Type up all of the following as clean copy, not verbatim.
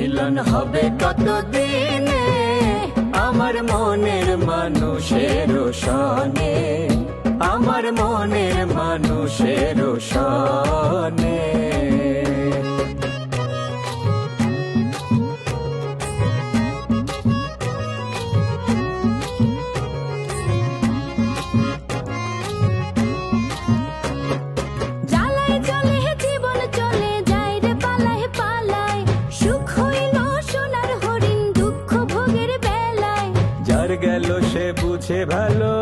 মিলন হবে কতদিনে আমার মনের মানুষের সনে, আমার মনের মানুষের সনে। গেল সে বুঝে ভালো,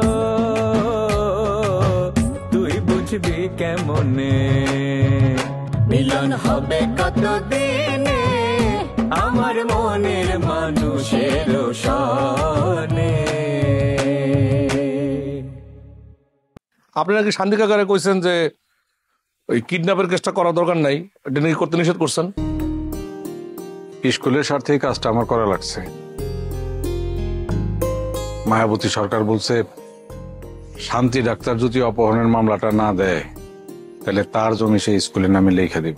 তুই বুঝবি কেমনে। মিলন হবে কতদিনে আমার মনের মানুষের সনে। আপনারা কি শান্তি কাকারে কইছেন যে ওই কিডন্যাপের কেসটা করা দরকার নাই, এটা নাকি করতে নিষেধ করছেন? স্কুলের স্বার্থে এই কাজটা আমার করা লাগছে। মায়াবতী সরকার বলছে শান্তি ডাক্তার যদি অপহরণের মামলাটা না দেয় তাহলে তার জমি সেই স্কুলের নামে লেখা দেব।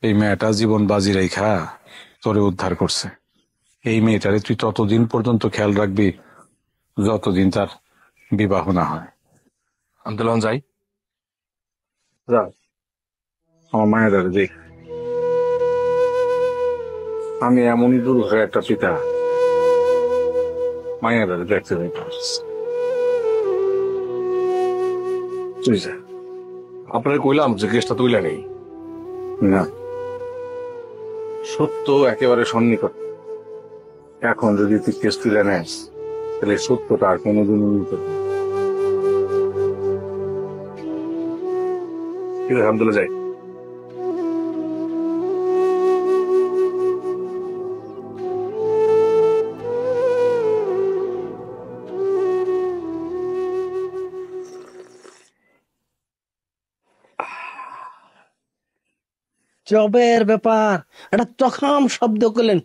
এই মেয়েটা জীবন বাজি রেখা তোরে উদ্ধার করছে। এই মেয়েটারে তুই ততদিন পর্যন্ত খেয়াল রাখবি যতদিন তার বিবাহ না হয়। আন্দোলন যাই যা, আমার মায়ের দেখ, আমি এমনই দুর্ঘ একটা পিতা মায়ের দেখতে তুই যা। আপনার কইলাম যে কেসটা তুইলা নেই না, সত্য একেবারে সন্নিকট। এখন যদি তুই কেস তুলে নেস তাহলে সত্যটা আর কোনোদিনও নিতে পারবি। ঠিক আছে, আন্দোলন যাই। জবের ব্যাপার একটা চখাম শব্দ করলেন।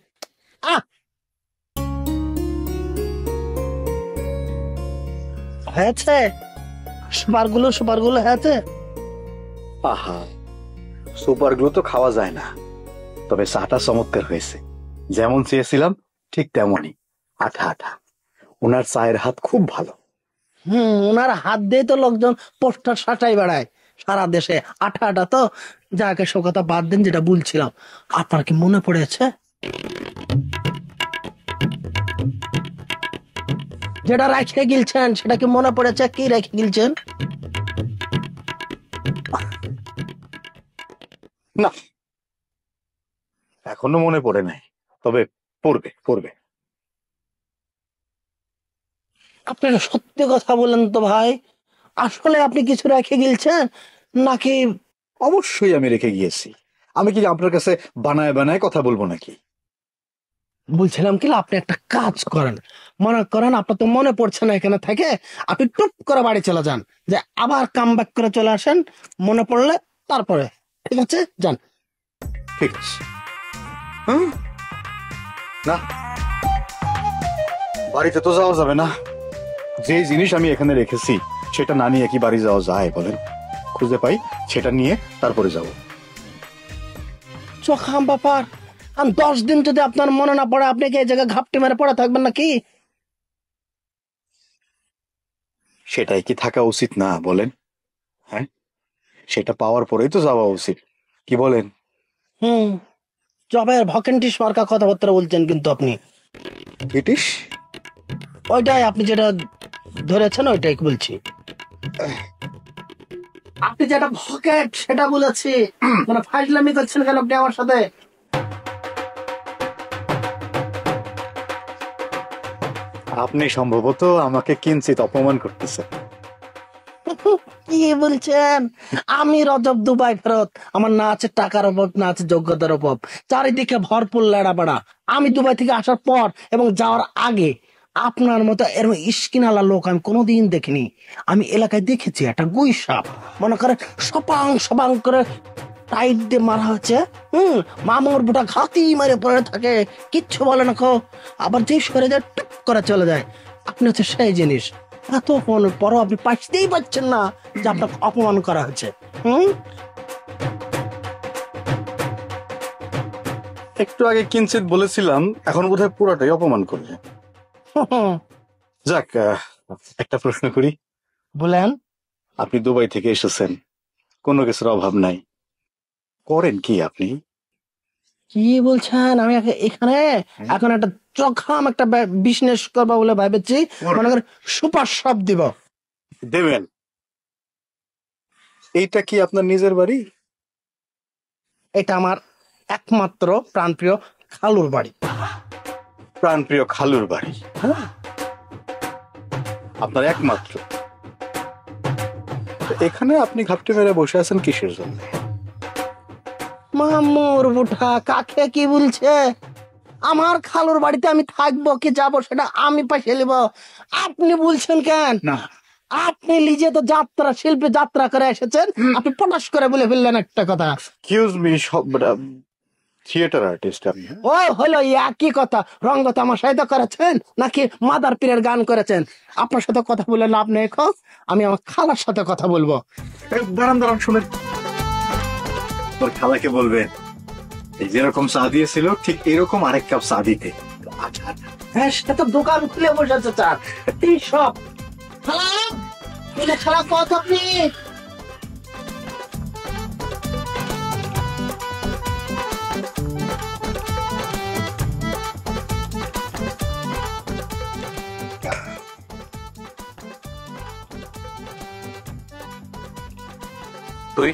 হয়েছে সুপারগুলো হয়েছে। আহা, সুপারগুলো তো খাওয়া যায় না, তবে চাটা চমৎকার হয়েছে। যেমন চেয়েছিলাম ঠিক তেমনই, আঠা আঠা। ওনার চায়ের হাত খুব ভালো। ওনার হাত দিয়ে তো লোকজন পোস্টার সাটাই বেড়ায় সারা দেশে। আঠা আঠা তো যাকে সব কথা বাদ দেন, যেটা বলছিলাম আপনার কি মনে পড়েছে যেটা রেখে গিলছেন? সেটা কি মনে পড়েছে? কি রেখে গিলছেন? না, এখনো মনে পড়ে নাই, তবে পড়বে পড়বে। আপনি সত্যি কথা বলেন তো ভাই, আসলে আপনি কিছু রেখে গিলছেন নাকি? অবশ্যই আমি রেখে গিয়েছি। আমি কি আপনার কাছে বানায় বানায় কথা বলবো নাকি? বলছিলাম কি, আপনি একটা কাজ করেন, মনে করেন আপনার তো মনে পড়ছে না এখানে থেকে, আপনি টুপ করে বাড়ি চলে যান, যে আবার কাম ব্যাক করে চলে আসেন, মনে পড়লে তারপরে। ঠিক আছে, যান। ঠিক আছে। না, বাড়িতে তো যাওয়া যাবে না। যে জিনিস আমি এখানে রেখেছি সেটা না নিয়ে কি বাড়ি যাওয়া যায় বলেন? খুঁজে পাই সেটা নিয়ে তারপরে যাব। চখাম ব্যাপার। 10 দিন যদি আপনার মনে না পড়ে, আপনি কি এই জায়গায় ঘাপটি মেরে পড়ে থাকবেন নাকি? সেটাই কি থাকা উচিত না বলেন? হ্যাঁ, সেটা পাওয়ার পরেই তো যাওয়া উচিত, কি বলেন? জবের ভকেন্টিস মার্কা কথাবার্তা বলছেন কিন্তু আপনি। ব্রিটিশ? ওইটাই, আপনি যেটা ধরেছেন ওইটাই বলছি। আপনি যেটা ভকেট সেটা বলেছি, মানে ফাইজলামি করছেন কেন আপনি আমার সাথে? আপনি সম্ভবত আমাকে কিঞ্চিত অপমান করতেছেন। কি বলছেন? আমি রজব দুবাই ফেরত, আমার না আছে টাকার অভাব, না আছে যোগ্যতার অভাব, চারিদিকে ভরপুর লেড়াবেড়া। আমি দুবাই থেকে আসার পর এবং যাওয়ার আগে আপনার মতো এরকম ইস্কিনালা লোক আমি কোনোদিন দেখিনি। আমি এলাকায় দেখেছি একটা গুই সাপ, মনে করে সপাং সপাং করে টাইট দিয়ে মারা হচ্ছে। মামুর বুটা ঘাতি মারে পড়ে থাকে, কিচ্ছু বলে না কো, আবার যে সরে যায় টুপ করে চলে যায়। আপনি হচ্ছে সেই জিনিস। এত পরও আপনি পাইতেই পারছেন না যে আপনাকে অপমান করা হচ্ছে। একটু আগে কিঞ্চিত বলেছিলাম, এখন বোধহয় পুরাটাই অপমান করলে। যাক, একটা প্রশ্ন করি। বলেন। আপনি দুবাই থেকে এসেছেন, কোনো কিছুর অভাব নাই, করেন কি আপনি? কি বলছেন? আমি এখানে এখন একটা চখাম একটা বিজনেস করবো বলে ভাবেছি, মনে করেন সুপার শপ দিব। দেবেন? এইটা কি আপনার নিজের বাড়ি? এটা আমার একমাত্র প্রাণপ্রিয় খালুর বাড়ি। প্রাণপ্রিয় খালুর বাড়ি? হ্যাঁ, আপনার একমাত্র। এখানে আপনি ঘাপটি মেরে বসে আছেন কিসের জন্য? মামুর বুঠা কাকে কি বলছে? আমার খালুর বাড়িতে আমি থাকবো কি যাবো সেটা আমি পাশে নেব। আপনি বলছেন কেন? না, আপনি নিজে তো যাত্রা শিল্পী যাত্রা করে এসেছেন, আপনি পটাশ করে বলে ফেললেন একটা কথা। এক্সকিউজ মি, সব থিয়েটার আর্টিস্ট আমি। ও হলো একই কথা। রঙ্গ তামাশাই তো করেছেন নাকি মাদার পীরের গান করেছেন? আপনার সাথে কথা বলে লাভ নেই, আমি আমার খালার সাথে কথা বলবো। দাঁড়ান দাঁড়ান, শুনেন, তোর খালাকে বলবেন এই যেরকম চা দিয়েছিল ঠিক এরকম আরেক কাপ চা দিতে। আচ্ছা, হ্যাঁ, সেটা তো দোকান খুলে বসেছে চার টি শপ। খালা কত আপনি? তুই?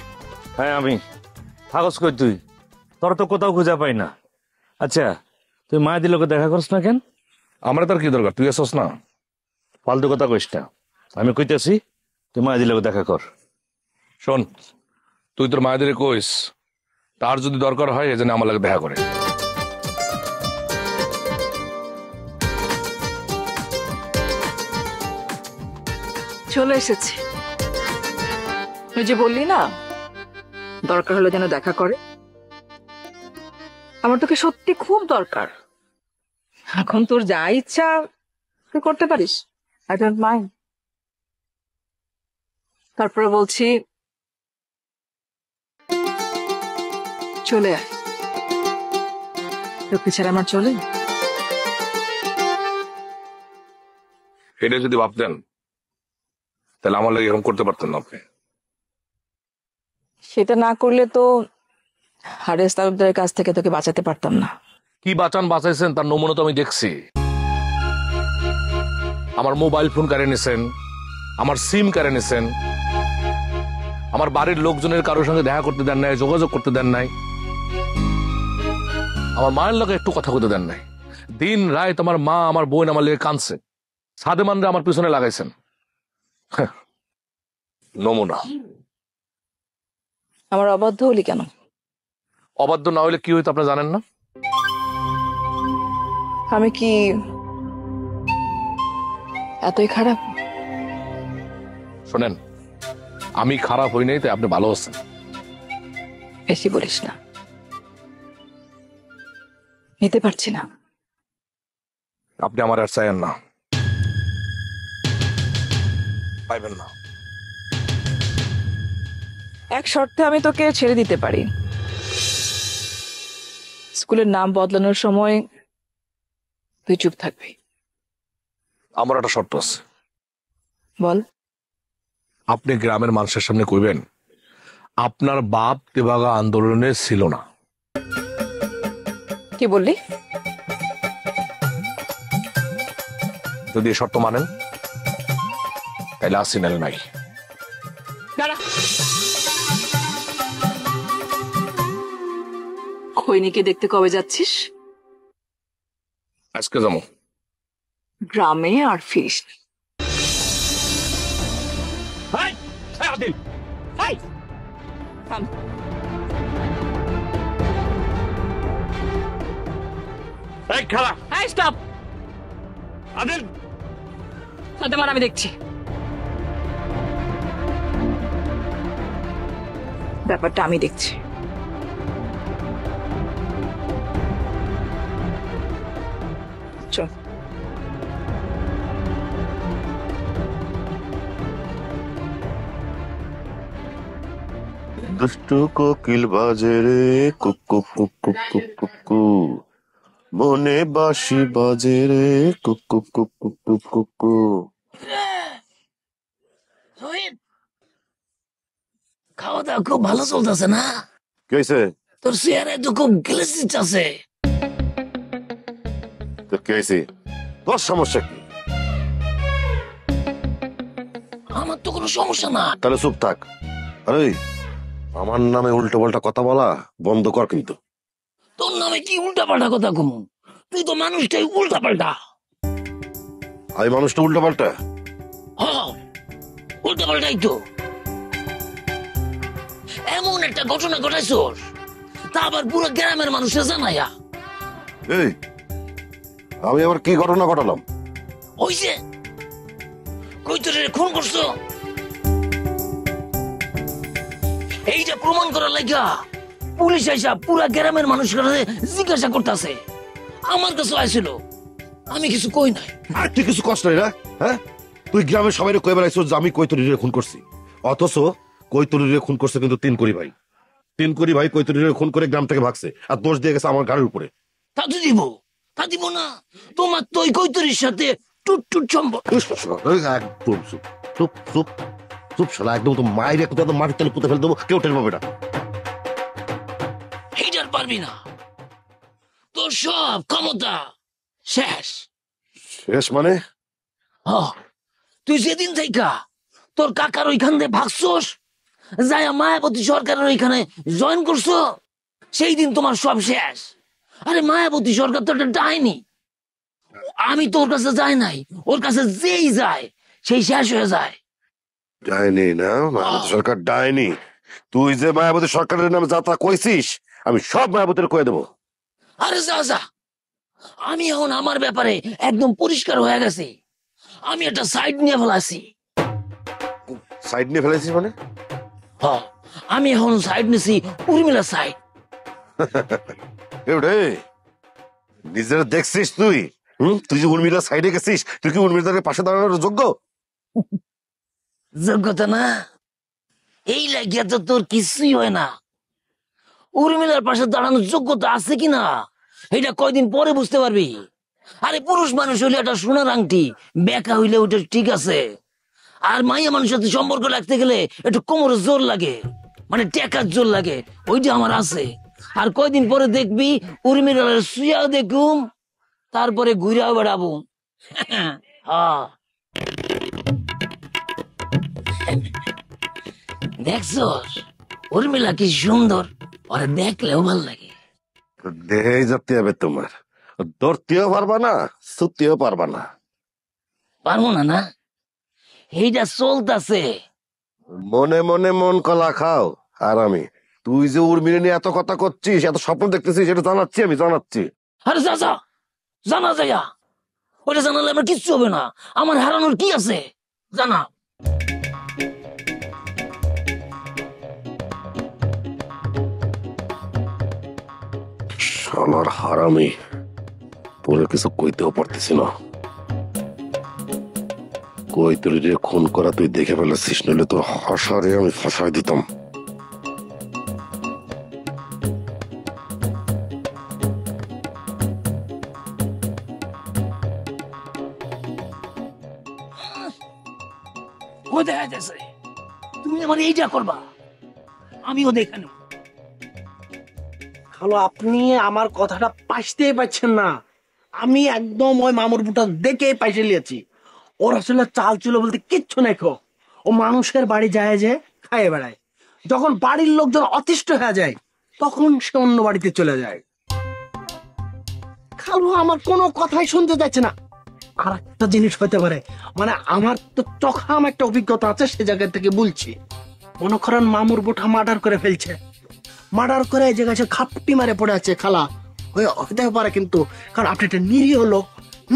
হ্যাঁ আমি। কাগজ কই তুই? তোর তো কোথাও খুঁজে পাই না। আচ্ছা, তুই মায়ের লোকে দেখা করছ না কেন? আমরা তার কি দরকার? তুই আসছ না? ফালতু কথা কইস না, আমি কইতেছি তুই মায়ের লোকে দেখা কর। শোন, তুই তোর মায়েদের কইস তার যদি দরকার হয় এজন্য আমার লাগে দেখা করে। চলে এসেছি। তুই যে বললি না দরকার হলে যেন দেখা করে, আমার তোকে সত্যি খুব দরকার। এখন তোর যা ইচ্ছা তুই করতে পারিস, আই ডোন্ট মাইন্ড। তারপরে বলছি চলে আয়, তোকে ছাড়া আমার চলে? এটা যদি ভাবতেন তাহলে আমার লাগে এরকম করতে পারতেন না আপনি। সেটা না করলে তো হারেস তালুকদারের কাছ থেকে তোকে বাঁচাতে পারতাম না। কি বাঁচাইছেন তার নমুনা তো আমি দেখছি। আমার মোবাইল ফোন কেড়ে নিছেন, আমার সিম কেড়ে নিছেন, আমার বাড়ির লোকজনের কারোর সঙ্গে দেখা করতে দেন নাই, যোগাযোগ করতে দেন নাই, আমার মায়ের লোকে একটু কথা বলতে দেন নাই। দিন রাত আমার মা আমার বোন আমার লেগে কাঁদছে, সাদে মানরে আমার পিছনে লাগাইছেন। নমুনা। আমার অবাধ্য হলি কেন? অবাধ্য না হলে কি হইতো আপনি জানেন না? আমি কি এতই খারাপ? শোনেন, আমি খারাপ হই নাই তাই আপনি ভালো আছেন। বেশি বলিস না, নিতে পারছি না। আপনি আমার আর চাইেন না, পাইবেন না। এক শর্তে আমি তোকে ছেড়ে দিতে পারি। স্কুলের নাম বদলানোর সময় তুই চুপ থাকবি। আমার একটা শর্ত আছে। বল। আপনি গ্রামের মানুষের সামনে কইবেন আপনার বাপ তেভাগা আন্দোলনে ছিল না। কি বললি? যদি এই শর্ত মানেন তাহলে আসি, নাহলে নাই। খৈনিকে দেখতে কবে যাচ্ছিস? আজকে যাবো। গ্রামে আর ফিরিস না। থাম। স্টপ। সাথে মার, আমি দেখছি। ব্যাপারটা আমি দেখছি। চল। দুষ্টু কোকিল বাজে রে কুকু কুকু কুকু কু, মনে বাঁশি বাজে রে কুকু কুকু কুকু কু। খাওয়া দাওয়া খুব ভালো চলতেছে না? কি হয়েছে? তোর চেহারায় তো খুব গ্লেসিস আছে। তোর কি হয়েছে? তোর সমস্যা কি? আমার তো কোনো সমস্যা না। তাহলে চুপ থাক। আরে আমার নামে উল্টো পাল্টা কথা বলা বন্ধ কর কিন্তু। তোর নামে কি উল্টা পাল্টা কথা কম? তুই তো মানুষটাই উল্টা পাল্টা। আমি মানুষটা উল্টো পাল্টা? হ্যাঁ, উল্টা পাল্টাই তো। এমন একটা ঘটনা ঘটাইছস, তা আবার পুরো গ্রামের মানুষের জানাইয়া। এই আমি আবার কি ঘটনা ঘটালাম? ওই যে কৈতরের খুন করছো, এইটা প্রমাণ করার লাগা পুলিশ আইসা পুরা গ্রামের মানুষের কাছে জিজ্ঞাসা করতেছে। আমার কাছে আইছিল, আমি কিছু কই নাই। আর তুই কিছু কষ্ট নাই না? হ্যাঁ, তুই গ্রামের সবাই কই বেড়াইছ যে আমি কৈতরীরে খুন করছি, অথচ কৈতরীরে খুন করছে কিন্তু তিনকড়ি ভাই। তিনকড়ি ভাই কৈতরীরে খুন করে গ্রাম থেকে ভাগছে, আর দোষ দিয়ে গেছে আমার গাড়ির উপরে। তা তো দিব, তা দিব না। তোমার তো ওই কৈতরীর সাথে টুট টুট সম্পর্ক। একদম চুপ চুপ চুপ চুপ শালা, একদম তো মায়ের একদম মাটির তলে পুঁতে ফেলে দেবো, কেউ টের পাবে না। এইটার পারবি না, তোর সব ক্ষমতা শেষ। শেষ মানে? তুই যেদিন থেকে তোর কাকার ওইখান দিয়ে ভাগছোস, যাই মায়াবতী সরকারের ওইখানে জয়েন করছো, সেই দিন তোমার সব শেষ। আরে মায়াবতী সরকার তো একটা ডাইনি। আমি তোর কাছে যাই নাই, ওর কাছে যেই যায় সেই শেষ হয়ে যায়। ডাইনি না? মায়াবতী সরকার ডাইনি? তুই যে মায়াবতী সরকারের নামে যাত্রা কইছিস, আমি সব মায়াবতীর কয়ে দেবো। আরে যা যা, আমি এখন আমার ব্যাপারে একদম পরিষ্কার হয়ে গেছি। আমি একটা সাইড নিয়ে ফেলাছি। সাইড নিয়ে ফেলেছিস মানে? আমি এখন সাইড নিছি, উর্মিলা সাইড। এবারে নিজের দেখছিস তুই? তুই যে উর্মিলার সাইডে গেছিস, তুই কি উর্মিলার পাশে দাঁড়ানোর যোগ্য? যোগ্যতা না, এই লাগিয়া তো তোর কিছুই হয় না। উর্মিলার পাশে দাঁড়ানোর যোগ্যতা আছে কিনা এটা কয়দিন পরে বুঝতে পারবি। আরে পুরুষ মানুষ হইলে একটা সোনার আংটি, বেকা হইলে ওইটা ঠিক আছে। আর মাইয়া মানুষের সাথে সম্পর্ক রাখতে গেলে একটু কোমরে জোর লাগে, মানে টেকার জোর লাগে। ওইটা আমার আছে। আর কয়দিন পরে দেখবি উর্মিলার শুয়াও দেখুম, তারপরে ঘুরাও বেড়াবো। হ্যাঁ, দেখছস উর্মিলা কি সুন্দর, ওরা দেখলেও ভাল লাগে। দেহেই যাতে হবে তোমার, ধরতেও পারবা না, ছুটতেও পারবা না। পারবো না না, এইটা চলতেছে। মনে মনে মন কলা খাও। আর আমি, তুই যে উর্মিলা নিয়ে এত কথা করছিস, এত স্বপ্ন দেখতেছিস, সেটা জানাচ্ছি, আমি জানাচ্ছি। আরে যা যা, জানা যাইয়া, ওটা জানালে আমার কিচ্ছু হবে না। আমার হারানোর কি আছে, জানা। শালার হারামি, পরে কিছু কইতেও পারতেছি না। কৈতরীরে খুন করা তুই দেখে ফেলেছিস, নইলে তোর হাসারে আমি ফাঁসাই দিতাম। ও দেখা যাচ্ছে তুমি আমার এইটা করবা, আমিও দেখানো। খালো, আপনি আমার কথাটা পাইতেই পারছেন না। আমি একদম ওই মামুর বুটা দেখেই পাইছে লিয়েছি। ওর আসলে চাল ছিল বলতে কিচ্ছু নাই। ও মানুষের বাড়ি যায় যে খাইয়ে বেড়ায়, যখন বাড়ির লোকজন অতিষ্ঠ হয়ে যায় তখন সে অন্য বাড়িতে চলে যায়। খালু আমার কোনো কথাই শুনতে যাচ্ছে না। আর একটা জিনিস হতে পারে, মানে আমার তো চখাম একটা অভিজ্ঞতা আছে, সে জায়গা থেকে বলছি। মনে করেন মামুর বুটা মার্ডার করে ফেলছে, মার্ডার করে এই জায়গায় খাপটি মারে পড়ে আছে। খালা হতে পারে, কিন্তু কারণ আপনি একটা নিরীহ লোক,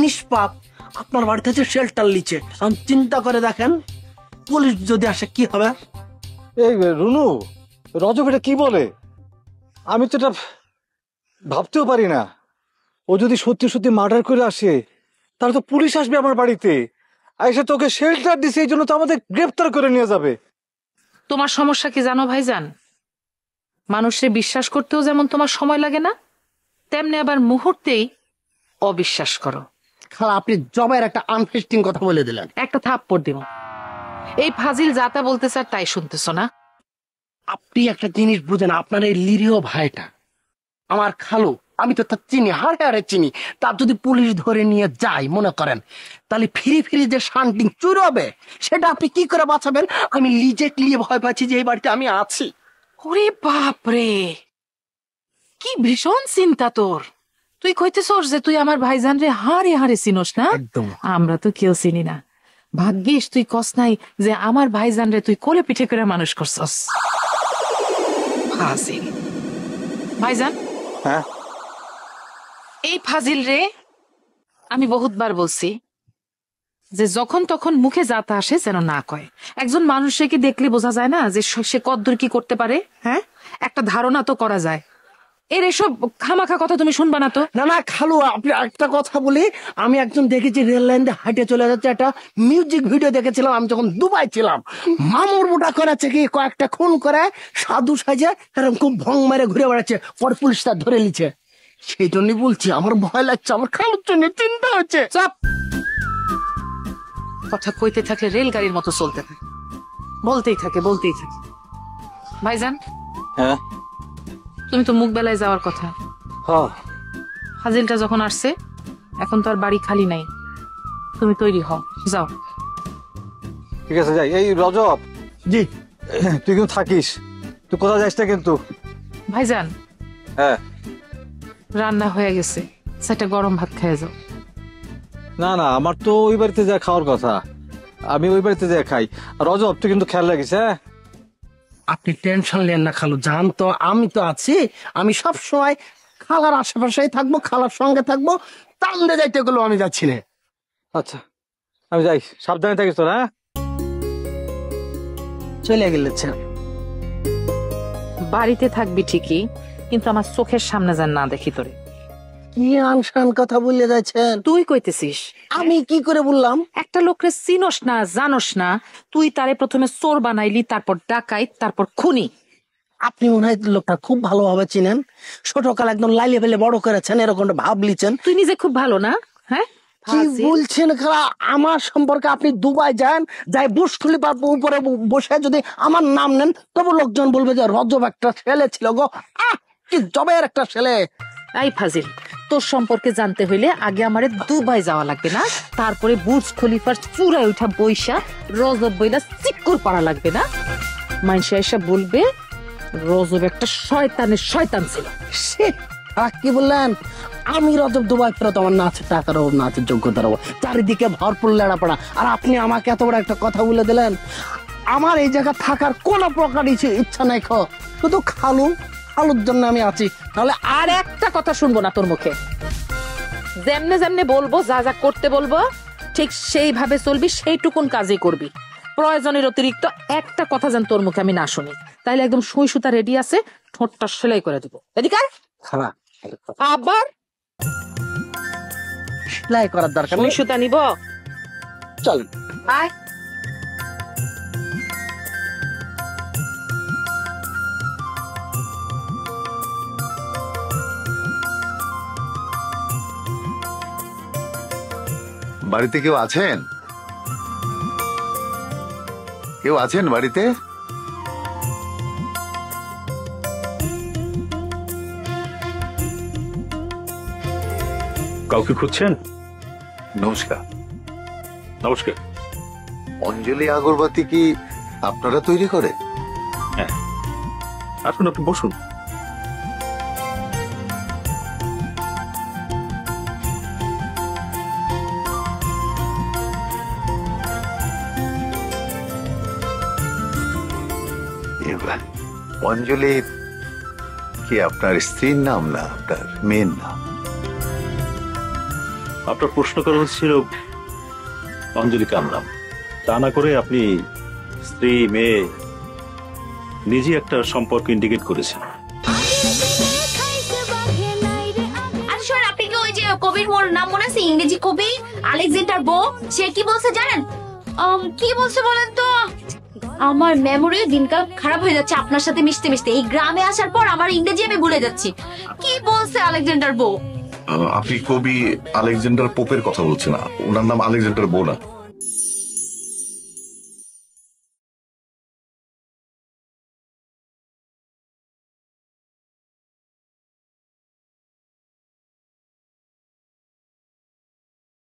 নিষ্পাপ, আপনার বাড়িতে আছে শেল্টার লিচে। চিন্তা করে দেখেন পুলিশ যদি আসে কি হবে। এই রুনু, রজব এটা কি বলে? আমি তো এটা ভাবতেও পারি না। ও যদি সত্যি সত্যি মার্ডার করে আসে, তাহলে তো পুলিশ আসবে আমার বাড়িতে, এসে তোকে শেল্টার দিছে, এই জন্য তো আমাদের গ্রেফতার করে নিয়ে যাবে। তোমার সমস্যা কি জানো ভাইজান? মানুষের বিশ্বাস করতেও যেমন তোমার সময় লাগে না, তেমনি আবার মুহূর্তেই অবিশ্বাস করো। খালা আপনি জবের একটা আনফেস্টিং কথা বলে দিলেন। একটা থাপ্পড় দিব। এই ফাজিল যাতা বলতে স্যার তাই শুনতেছো না? আপনি একটা জিনিস বুঝেন, আপনার এই লিরিও ভাইটা আমার খালু, আমি তো তার চিনি, হাড়ে হাড়ে চিনি। তার যদি পুলিশ ধরে নিয়ে যায় মনে করেন, তাহলে ফিরি ফিরি যে শান্তিং চুরি হবে সেটা আপনি কি করে বাঁচাবেন? আমি লিজেকলি ভয় পাচ্ছি যে এই বাড়িতে আমি আছি। ওরে বাপরে, কি ভীষণ চিন্তা তোর। তুই কইতেছস যে তুই আমার ভাইজান রে হাড়ে হাড়ে চিনোস না? একদম। আমরা তো কেউ চিনি না। ভাগ্যিস তুই কস নাই যে আমার ভাইজান রে তুই কোলে পিঠে করে মানুষ করছস। ফাজিল ভাইজান। হ্যাঁ, এই ফাজিল রে আমি বহুতবার বলছি যে যখন তখন মুখে যাতা আসে যেন না কয়। একজন মানুষকে দেখলে বোঝা যায় না যে সে কদ্দূর কি করতে পারে? হ্যাঁ, একটা ধারণা তো করা যায়। এর এসব খামাখা কথা তুমি শুনবা না তো। না না খালু, আপনি একটা কথা বলি, আমি একজন দেখেছি রেল লাইন দিয়ে হাইটে চলে যাচ্ছে, একটা মিউজিক ভিডিও দেখেছিলাম আমি যখন দুবাই ছিলাম। মামুর মোটা করেছে কি কয়েকটা খুন করে সাধু সাজে এরকম খুব ভং মেরে ঘুরে বেড়াচ্ছে, পর পুলিশ তার ধরে নিচ্ছে। সেই জন্যই বলছি আমার ভয় লাগছে, আমার খালুর জন্য চিন্তা হচ্ছে। চাপ, কথা কইতে থাকলে রেলগাড়ির মতো চলতে থাকে, বলতেই থাকে বলতেই থাকে। ভাইজান, হ্যাঁ, তুমি তো মুখ বেলায় যাওয়ার কথা। হ্যাঁ, ফাজিলটা যখন আসছে এখন তো আর বাড়ি খালি নাই, তুমি তৈরি হও, যাও। ঠিক আছে যাই। এই রজব, জি। তুই কিন্তু থাকিস, তুই কোথাও যাস না কিন্তু। ভাইজান, হ্যাঁ, রান্না হয়ে গেছে, সেটা গরম ভাত খেয়ে যাও। না না, আমার তো ওই বাড়িতে যা খাওয়ার কথা, আমি ওই বাড়িতে যা খাই। আর রজব, তুই কিন্তু খেয়াল রাখিস। হ্যাঁ, আপনি টেনশন নেন না খালু, জান তো আমি তো আছি। আমি সব সময় খালার আশেপাশেই থাকবো, খালার সঙ্গে থাকবো। তান্দে যাইতে গেলেও আমি যাচ্ছি না। আচ্ছা আমি যাই, সাবধানে থাকিস তোর। হ্যাঁ, চলে গেলেছে। বাড়িতে থাকবি ঠিকই, কিন্তু আমার চোখের সামনে যেন না দেখি তোরে। কি আনসান কথা বলে যাচ্ছেন? তুই কইতেছিস আমি কি করে বললাম? একটা লোকরে চিনস না, জানস না, তুই তারে প্রথমে চোর বানাইলি, তারপর ডাকাইত, তারপর খুনি। আপনি মনে হয় লোকটা খুব ভালোভাবে চিনেন, ছোটকাল একদম লাইলে ফেলে বড় করেছেন, এরকম ভাব লিছেন। তুই নিজে খুব ভালো না? হ্যাঁ, কি বলছেন খালা? আমার সম্পর্কে আপনি দুবাই যান, যাই বুর্জ খলিফার উপরে বসে যদি আমার নাম নেন, তবু লোকজন বলবে যে রজব একটা ছেলে ছিল গো। কি জবের একটা ছেলে। এই ফাজিল, তোর সম্পর্কে জানতে হইলে আগে আমারে দুবাই যাওয়া লাগবে না, তারপরে বুর্জ খলিফার চূড়ায় উঠা বইসা রজব বইলা চিক্কুর পাড়া লাগবে না। মানুষ এসে বলবে রজব একটা শয়তানের শয়তান ছিল। কি বললেন? আমি রজব দুবাই ফেরত, আমার না আছে টাকার অভাব, না আছে যোগ্যতার অভাব, চারিদিকে ভরপুর লেড়াপড়া, আর আপনি আমাকে এত বড় একটা কথা বলে দিলেন। আমার এই জায়গা থাকার কোনো প্রকার ইচ্ছা নাই, শুধু খালুর জন্য আমি আছি। তাহলে আর একটা কথা শুনবো না তোর মুখে। যেমনে যেমনে বলবো, যা যা করতে বলবো ঠিক সেইভাবে চলবি, সেইটুকুন কাজই করবি। প্রয়োজনের অতিরিক্ত একটা কথা যেন তোর মুখে আমি না শুনি। তাইলে একদম সুই সুতা রেডি আছে, ঠোঁটটা সেলাই করে দিব। এদিকে খালা আবার সেলাই করার দরকার সুই নেই, সুতা নিব। চলেন। আয়, বাড়িতে কেউ আছেন? কেউ আছেন বাড়িতে? কাউকে খুঁজছেন? নমস্কার। নমস্কার। অঞ্জলি আগরবাতি কি আপনারা তৈরি করেন? হ্যাঁ, আসুন, আপনি বসুন। অঞ্জলি কি আপনার স্ত্রীর নাম না আপনার মেয়ের নাম? আপনার প্রশ্ন করা হচ্ছিল অঞ্জলি কার নাম, তা না করে আপনি স্ত্রী মেয়ে নিজে একটা সম্পর্ক ইন্ডিকেট করেছেন। আপনি কি ওই যে কবির মোর নাম মনে আছে, ইংরেজি কবি আলেকজান্ডার বো, সে কি বলছে জানেন? কি বলছে বলেন তো? আমার মেমোরি দিনকাল খারাপ হয়ে যাচ্ছে আপনার সাথে মিশতে মিশতে। এই গ্রামে আসার পর আমার ইংরেজি আমি ভুলে যাচ্ছি। কি বলছে আলেকজান্ডার বউ? আপনি কবি আলেকজান্ডার পোপের কথা বলছেন না, ওনার নাম আলেকজান্ডার বউ না।